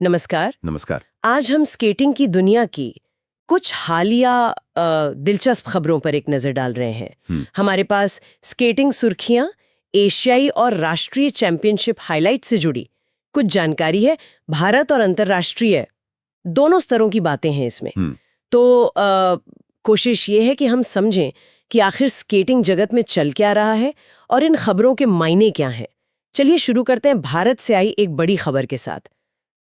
नमस्कार। नमस्कार। आज हम स्केटिंग की दुनिया की कुछ हालिया दिलचस्प खबरों पर एक नज़र डाल रहे हैं। हमारे पास स्केटिंग सुर्खियां, एशियाई और राष्ट्रीय चैंपियनशिप हाइलाइट से जुड़ी कुछ जानकारी है। भारत और अंतर्राष्ट्रीय दोनों स्तरों की बातें हैं इसमें। तो कोशिश ये है कि हम समझें कि आखिर स्केटिंग जगत में चल क्या रहा है और इन खबरों के मायने क्या हैं। चलिए शुरू करते हैं भारत से आई एक बड़ी खबर के साथ।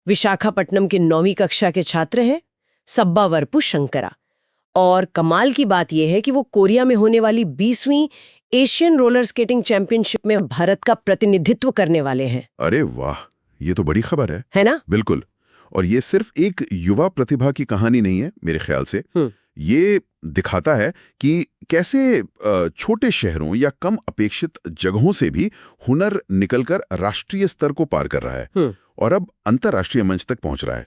विशाखापट्टनम के 9वीं कक्षा के छात्र हैं सब्बावरपु शंकरा, और कमाल की बात यह है कि वो कोरिया में होने वाली 20वीं एशियन रोलर स्केटिंग चैंपियनशिप में भारत का प्रतिनिधित्व करने वाले हैं। अरे वाह, ये तो बड़ी खबर है ना? बिल्कुल। और ये सिर्फ एक युवा प्रतिभा की कहानी नहीं है मेरे ख्याल से। ये दिखाता है कि कैसे छोटे शहरों या कम अपेक्षित जगहों से भी हुनर निकलकर राष्ट्रीय स्तर को पार कर रहा है और अब अंतर्राष्ट्रीय मंच तक पहुंच रहा है।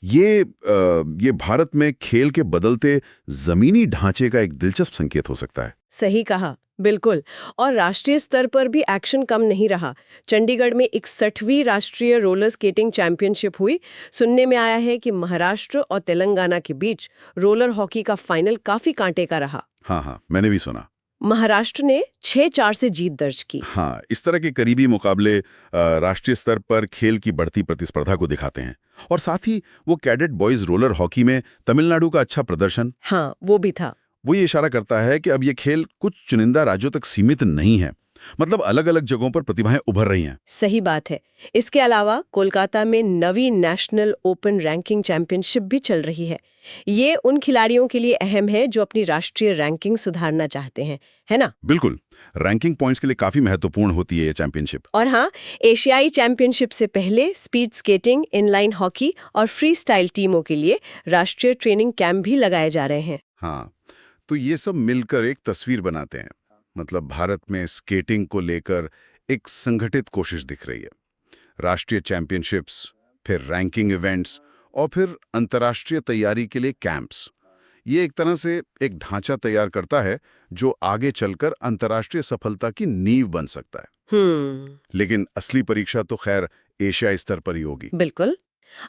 ये भारत में खेल के बदलते जमीनी ढांचे का एक दिलचस्प संकेत हो सकता है। सही कहा, बिल्कुल। और राष्ट्रीय स्तर पर भी एक्शन कम नहीं रहा। चंडीगढ़ में 61वीं राष्ट्रीय रोलर स्केटिंग चैंपियनशिप हुई। सुनने में आया है कि महाराष्ट्र और तेलंगाना के बीच रोलर हॉकी का फाइनल काफी कांटे का रहा। हाँ, मैंने भी सुना। महाराष्ट्र ने 6-4 से जीत दर्ज की। हाँ, इस तरह के करीबी मुकाबले राष्ट्रीय स्तर पर खेल की बढ़ती प्रतिस्पर्धा को दिखाते हैं। और साथ ही वो कैडेट बॉयज रोलर हॉकी में तमिलनाडु का अच्छा प्रदर्शन, हाँ, वो भी था। वो ये इशारा करता है कि अब ये खेल कुछ चुनिंदा राज्यों तक सीमित नहीं है, मतलब अलग अलग जगहों पर प्रतिभाएं उभर रही हैं। सही बात है। इसके अलावा कोलकाता में नवी नेशनल ओपन रैंकिंग चैंपियनशिप भी चल रही है। ये उन खिलाड़ियों के लिए अहम है जो अपनी राष्ट्रीय रैंकिंग सुधारना चाहते हैं, है ना? बिल्कुल, रैंकिंग पॉइंट्स के लिए काफी महत्वपूर्ण होती है ये चैंपियनशिप। और हाँ, एशियाई चैंपियनशिप से पहले स्पीड स्केटिंग, इनलाइन हॉकी और फ्री स्टाइल टीमों के लिए राष्ट्रीय ट्रेनिंग कैंप भी लगाए जा रहे हैं। हाँ, तो ये सब मिलकर एक तस्वीर बनाते हैं। मतलब भारत में स्केटिंग को लेकर एक संगठित कोशिश दिख रही है। राष्ट्रीय चैंपियनशिप्स, फिर रैंकिंग इवेंट्स और फिर अंतर्राष्ट्रीय तैयारी के लिए कैंप्स। ये एक तरह से एक ढांचा तैयार करता है जो आगे चलकर अंतर्राष्ट्रीय सफलता की नींव बन सकता है। लेकिन असली परीक्षा तो खैर एशिया स्तर पर ही होगी। बिल्कुल।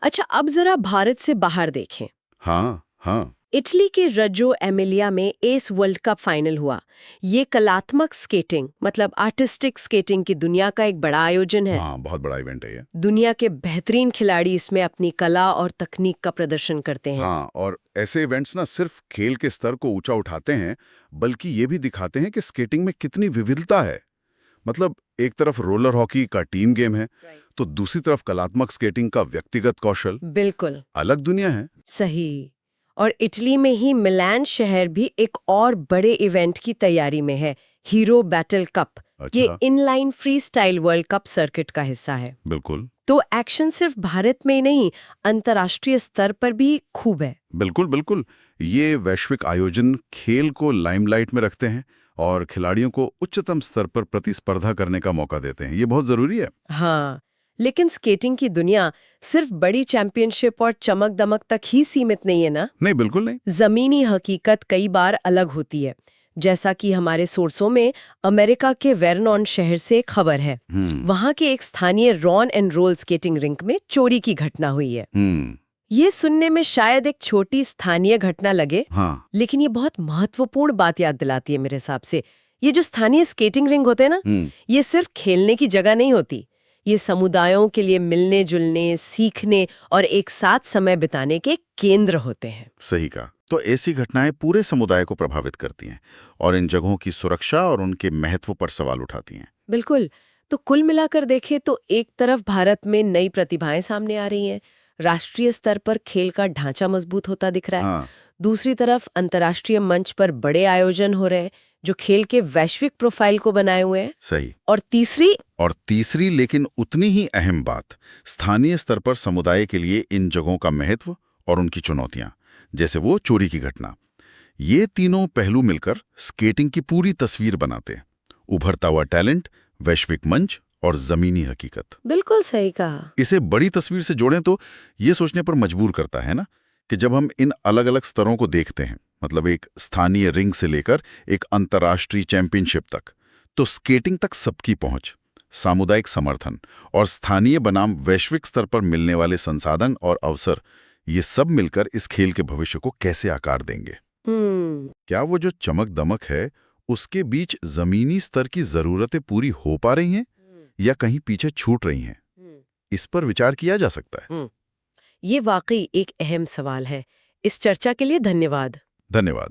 अच्छा, अब जरा भारत से बाहर देखें। हाँ। इटली के रज्जो एमिलिया में एस वर्ल्ड कप फाइनल हुआ। ये कलात्मक स्केटिंग, मतलब आर्टिस्टिक स्केटिंग की दुनिया का एक बड़ा आयोजन है। हाँ, बहुत बड़ा इवेंट है ये। दुनिया के बेहतरीन खिलाड़ी इसमें अपनी कला और तकनीक का प्रदर्शन करते हैं। हाँ, और ऐसे इवेंट्स ना सिर्फ खेल के स्तर को ऊंचा उठाते हैं, बल्कि ये भी दिखाते हैं कि स्केटिंग में कितनी विविधता है। मतलब एक तरफ रोलर हॉकी का टीम गेम है, तो दूसरी तरफ कलात्मक स्केटिंग का व्यक्तिगत कौशल। बिल्कुल अलग दुनिया है। सही। और इटली में ही मिलान शहर भी एक और बड़े इवेंट की तैयारी में है, हीरो बैटल कप। ये inline free style world cup circuit का हिस्सा है। बिल्कुल। तो एक्शन सिर्फ भारत में ही नहीं, अंतर्राष्ट्रीय स्तर पर भी खूब है। बिल्कुल। ये वैश्विक आयोजन खेल को लाइमलाइट में रखते हैं और खिलाड़ियों को उच्चतम स्तर पर प्रतिस्पर्धा करने का मौका देते हैं। ये बहुत जरूरी है। हाँ, लेकिन स्केटिंग की दुनिया सिर्फ बड़ी चैंपियनशिप और चमक दमक तक ही सीमित नहीं है ना? नहीं, बिल्कुल नहीं। जमीनी हकीकत कई बार अलग होती है। जैसा कि हमारे सोर्सों में अमेरिका के वेरनॉन शहर से एक खबर है। वहां के एक स्थानीय Ron and roll skating rink में चोरी की घटना हुई है। ये सुनने में शायद एक छोटी स्थानीय घटना लगे, लेकिन ये बहुत महत्वपूर्ण बात याद दिलाती है मेरे हिसाब से। ये जो स्थानीय स्केटिंग रिंग होते हैं ना, ये सिर्फ खेलने की जगह नहीं होती। ये समुदायों के लिए मिलने जुलने, सीखने और एक साथ समय बिताने के केंद्र होते हैं। सही कहा। तो ऐसी घटनाएं पूरे समुदाय को प्रभावित करती हैं और इन जगहों की सुरक्षा और उनके महत्व पर सवाल उठाती हैं। बिल्कुल। तो कुल मिलाकर देखें तो एक तरफ भारत में नई प्रतिभाएं सामने आ रही हैं, राष्ट्रीय स्तर पर खेल का ढांचा मजबूत होता दिख रहा है। दूसरी तरफ अंतर्राष्ट्रीय मंच पर बड़े आयोजन हो रहे हैं जो खेल के वैश्विक प्रोफाइल को बनाए हुए हैं। सही। और तीसरी लेकिन उतनी ही अहम बात, स्थानीय स्तर पर समुदाय के लिए इन जगहों का महत्व और उनकी चुनौतियां, जैसे वो चोरी की घटना। ये तीनों पहलू मिलकर स्केटिंग की पूरी तस्वीर बनाते हैं। उभरता हुआ टैलेंट, वैश्विक मंच और जमीनी हकीकत। बिल्कुल सही कहा। इसे बड़ी तस्वीर से जोड़ें तो ये सोचने पर मजबूर करता है ना कि जब हम इन अलग अलग स्तरों को देखते हैं, मतलब एक स्थानीय रिंग से लेकर एक अंतर्राष्ट्रीय चैंपियनशिप तक, तो स्केटिंग तक सबकी पहुंच, सामुदायिक समर्थन और स्थानीय बनाम वैश्विक स्तर पर मिलने वाले संसाधन और अवसर, ये सब मिलकर इस खेल के भविष्य को कैसे आकार देंगे। क्या वो जो चमक दमक है उसके बीच जमीनी स्तर की जरूरतें पूरी हो पा रही हैं या कहीं पीछे छूट रही हैं? इस पर विचार किया जा सकता है। ये वाकई एक अहम सवाल है। इस चर्चा के लिए धन्यवाद। धन्यवाद।